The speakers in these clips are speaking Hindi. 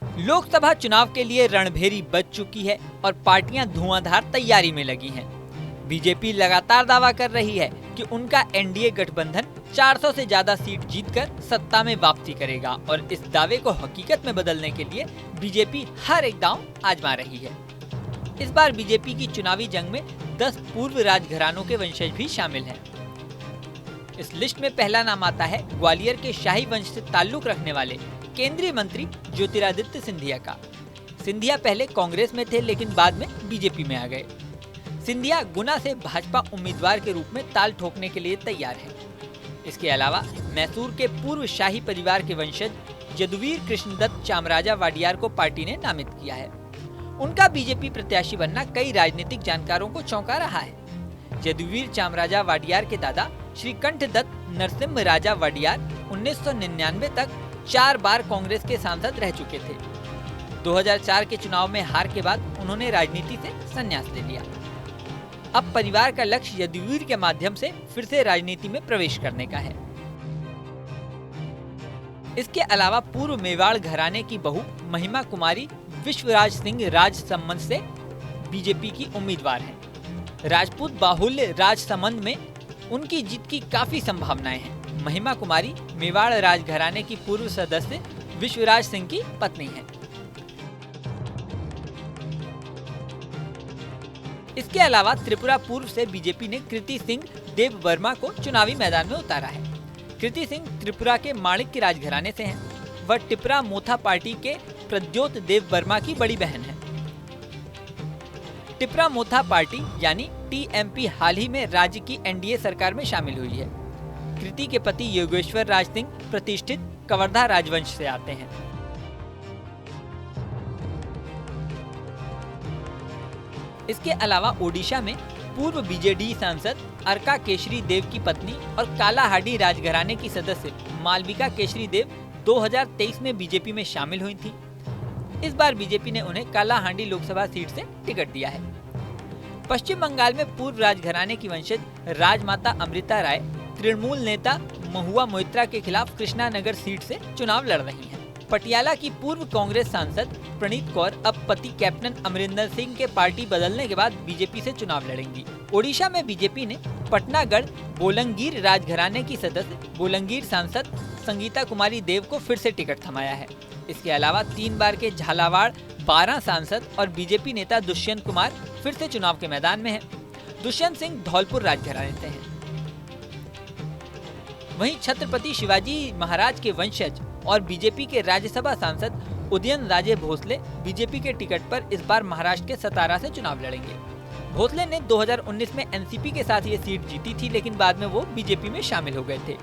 लोकसभा चुनाव के लिए रणभेरी बज चुकी है और पार्टियां धुआंधार तैयारी में लगी हैं। बीजेपी लगातार दावा कर रही है कि उनका एनडीए गठबंधन 400 से ज्यादा सीट जीतकर सत्ता में वापसी करेगा और इस दावे को हकीकत में बदलने के लिए बीजेपी हर एक दांव आजमा रही है। इस बार बीजेपी की चुनावी जंग में 10 पूर्व राजघरानों के वंशज भी शामिल हैं। इस लिस्ट में पहला नाम आता है ग्वालियर के शाही वंश से ताल्लुक रखने वाले केंद्रीय मंत्री ज्योतिरादित्य सिंधिया का। सिंधिया पहले कांग्रेस में थे लेकिन बाद में बीजेपी में आ गए। सिंधिया गुना से भाजपा उम्मीदवार के रूप में ताल ठोकने के लिए तैयार है। इसके अलावा मैसूर के पूर्व शाही परिवार के वंशज यदुवीर कृष्णदत्त चामराजा वाडियार को पार्टी ने नामित किया है। उनका बीजेपी प्रत्याशी बनना कई राजनीतिक जानकारों को चौंका रहा है। यदुवीर चामराजा वाडियार के दादा श्री कंठदत्त नरसिम्हा राजा वाडियार 1999 तक 4 बार कांग्रेस के सांसद रह चुके थे। 2004 के चुनाव में हार के बाद उन्होंने राजनीति से संन्यास ले लिया। अब परिवार का लक्ष्य यदुवीर के माध्यम से फिर से राजनीति में प्रवेश करने का है। इसके अलावा पूर्व मेवाड़ घराने की बहू महिमा कुमारी विश्वराज सिंह राजसमंद से बीजेपी की उम्मीदवार हैं। राजपूत बाहुल्य राजसमंद में उनकी जीत की काफी संभावनाएं हैं। महिमा कुमारी मेवाड़ राजघराने की पूर्व सदस्य विश्वराज सिंह की पत्नी हैं। इसके अलावा त्रिपुरा पूर्व से बीजेपी ने कृति सिंह देव वर्मा को चुनावी मैदान में उतारा है। कृति सिंह त्रिपुरा के माणिक के राजघराने से हैं। वह टिपरा मोथा पार्टी के प्रद्योत देव वर्मा की बड़ी बहन है। टिपरा मोथा पार्टी यानी टीएमपी हाल ही में राज्य की एनडीए सरकार में शामिल हुई है। कृति के पति योगेश्वर राज सिंह प्रतिष्ठित कवर्धा राजवंश से आते हैं। इसके अलावा ओडिशा में पूर्व बीजेडी सांसद अर्का केशरी देव की पत्नी और कालाहांडी राजघराने की सदस्य मालविका केशरी देव 2023 में बीजेपी में शामिल हुई थी। इस बार बीजेपी ने उन्हें कालाहांडी लोकसभा सीट से टिकट दिया है। पश्चिम बंगाल में पूर्व राजघराने की वंशज राजमाता अमृता राय तृणमूल नेता महुआ मोइत्रा के खिलाफ कृष्णा नगर सीट से चुनाव लड़ रही हैं। पटियाला की पूर्व कांग्रेस सांसद प्रणीत कौर अब पति कैप्टन अमरिंदर सिंह के पार्टी बदलने के बाद बीजेपी से चुनाव लड़ेंगी। ओडिशा में बीजेपी ने पटनागढ़ बोलंगीर राजघराने की सदस्य बोलंगीर सांसद संगीता कुमारी देव को फिर से टिकट थमाया है। इसके अलावा 3 बार के झालावाड़ 12 सांसद और बीजेपी नेता दुष्यंत कुमार फिर से चुनाव के मैदान में हैं। दुष्यंत सिंह धौलपुर राजघराने से हैं। वहीं छत्रपति शिवाजी महाराज के वंशज और बीजेपी के राज्यसभा सांसद उदयन राजे भोसले बीजेपी के टिकट पर इस बार महाराष्ट्र के सतारा से चुनाव लड़ेंगे। भोसले ने 2019 में एनसीपी के साथ ये सीट जीती थी लेकिन बाद में वो बीजेपी में शामिल हो गए थे।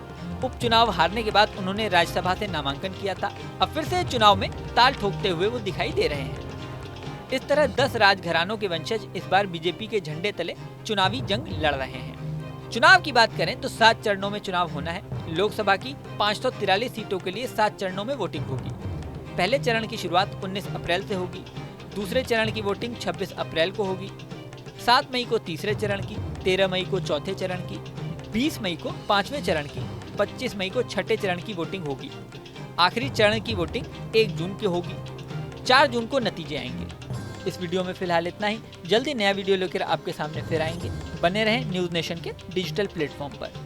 उपचुनाव हारने के बाद उन्होंने राज्यसभा से नामांकन किया था। अब फिर से चुनाव में ताल ठोकते हुए वो दिखाई दे रहे हैं। इस तरह 10 राजघरानों के वंशज इस बार बीजेपी के झंडे तले चुनावी जंग लड़ रहे हैं। चुनाव की बात करें तो 7 चरणों में चुनाव होना है। लोकसभा की 543 सीटों के लिए 7 चरणों में वोटिंग होगी। पहले चरण की शुरुआत 19 अप्रैल से होगी। दूसरे चरण की वोटिंग 26 अप्रैल को होगी। 7 मई को तीसरे चरण की, 13 मई को चौथे चरण की, 20 मई को 5वें चरण की, 25 मई को छठे चरण की वोटिंग होगी। आखिरी चरण की वोटिंग 1 जून की होगी। 4 जून को नतीजे आएंगे। इस वीडियो में फिलहाल इतना ही। जल्दी नया वीडियो लेकर आपके सामने फिर आएंगे। बने रहें न्यूज़ नेशन के डिजिटल प्लेटफॉर्म पर।